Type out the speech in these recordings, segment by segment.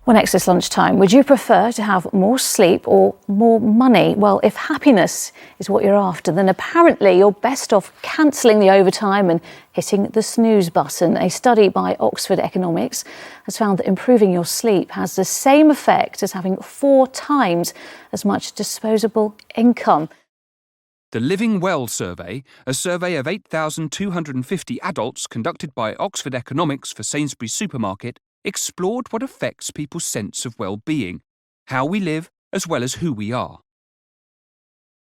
Well, next this lunchtime, would you prefer to have more sleep or more money? Well, if happiness is what you're after, then apparently you're best off cancelling the overtime and hitting the snooze button. A study by Oxford Economics has found that improving your sleep has the same effect as having 4 times as much disposable income. The Living Well survey, a survey of 8,250 adults conducted by Oxford Economics for Sainsbury's Supermarket, explored what affects people's sense of well-being, how we live, as well as who we are.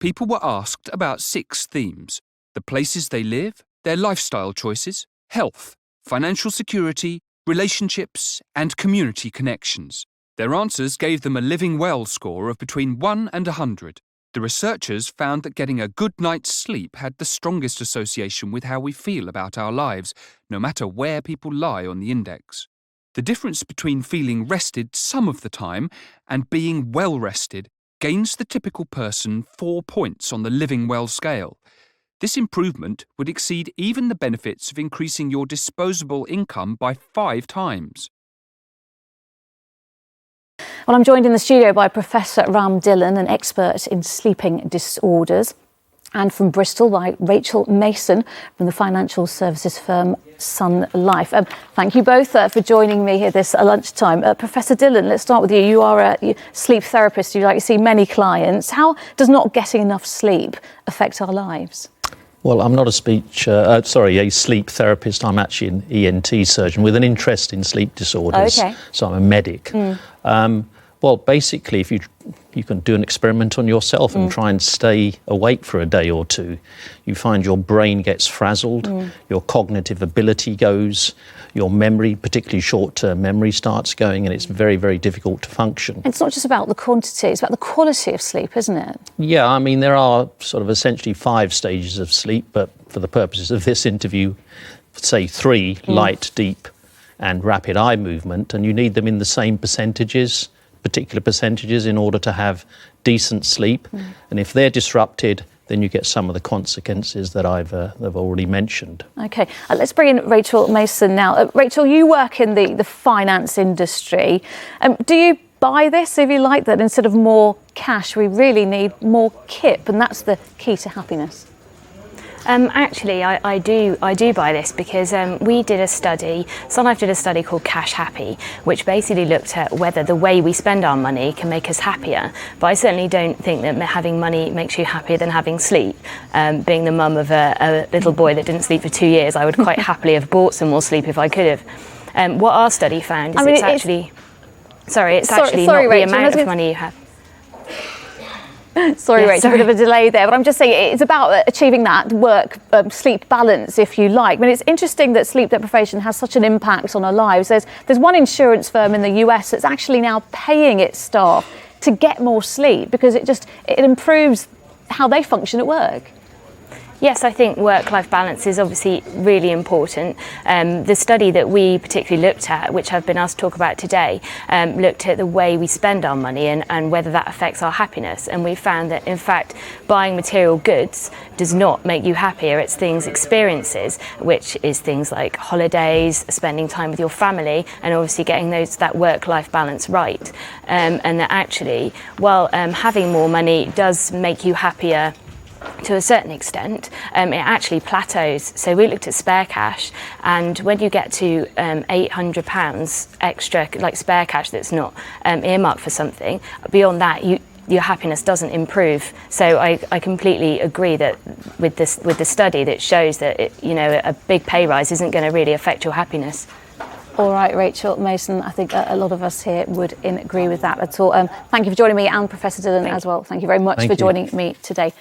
People were asked about 6 themes: the places they live, their lifestyle choices, health, financial security, relationships, and community connections. Their answers gave them a Living Well score of between 1 and 100. The researchers found that getting a good night's sleep had the strongest association with how we feel about our lives, no matter where people lie on the index. The difference between feeling rested some of the time and being well rested gains the typical person 4 points on the Living Well scale. This improvement would exceed even the benefits of increasing your disposable income by 5 times. Well, I'm joined in the studio by Professor Ram Dhillon, an expert in sleeping disorders, and from Bristol by Rachel Mason from the financial services firm Sun Life. Thank you both for joining me here this lunchtime. Professor Dhillon, let's start with you. You are a sleep therapist. You like to see many clients. How does not getting enough sleep affect our lives? Well, I'm not a sleep therapist. I'm actually an ENT surgeon with an interest in sleep disorders. Okay. So I'm a medic. Well, basically, if you can do an experiment on yourself and try and stay awake for a day or two, you find your brain gets frazzled, your cognitive ability goes, your memory, particularly short-term memory, starts going, and it's very, very difficult to function. It's not just about the quantity, it's about the quality of sleep, isn't it? Yeah, I mean, there are sort of essentially 5 stages of sleep, but for the purposes of this interview, say 3, light, deep, and rapid eye movement, and you need them in the same particular percentages in order to have decent sleep. And if they're disrupted, then you get some of the consequences that I've already mentioned. Okay, let's bring in Rachel Mason now. Rachel, you work in the finance industry. Do you buy this, if you like, that instead of more cash, we really need more kip, and that's the key to happiness? Actually, I do buy this because we did a study, Sun Life did a study called Cash Happy, which basically looked at whether the way we spend our money can make us happier. But I certainly don't think that having money makes you happier than having sleep. Being the mum of a little boy that didn't sleep for 2 years, I would quite happily have bought some more sleep if I could have. What our study found is it's actually not the amount of money you have. Sorry, Rachel, a bit of a delay there, but I'm just saying it's about achieving that work-sleep balance, if you like. I mean, it's interesting that sleep deprivation has such an impact on our lives. There's one insurance firm in the US that's actually now paying its staff to get more sleep because it improves how they function at work. Yes, I think work-life balance is obviously really important. The study that we particularly looked at, which I've been asked to talk about today, looked at the way we spend our money and whether that affects our happiness. And we found that, in fact, buying material goods does not make you happier. It's experiences, which is things like holidays, spending time with your family, and obviously getting that work-life balance right. And that actually, while having more money does make you happier to a certain extent, it actually plateaus. So we looked at spare cash, and when you get to £800 extra, like spare cash that's not earmarked for something, beyond that your happiness doesn't improve. So I completely agree that with the study that shows that a big pay rise isn't going to really affect your happiness. All right, Rachel Mason, I think a lot of us here would agree with that at all. Thank you for joining me, and Professor Dhillon as well. Thank you very much for joining me today.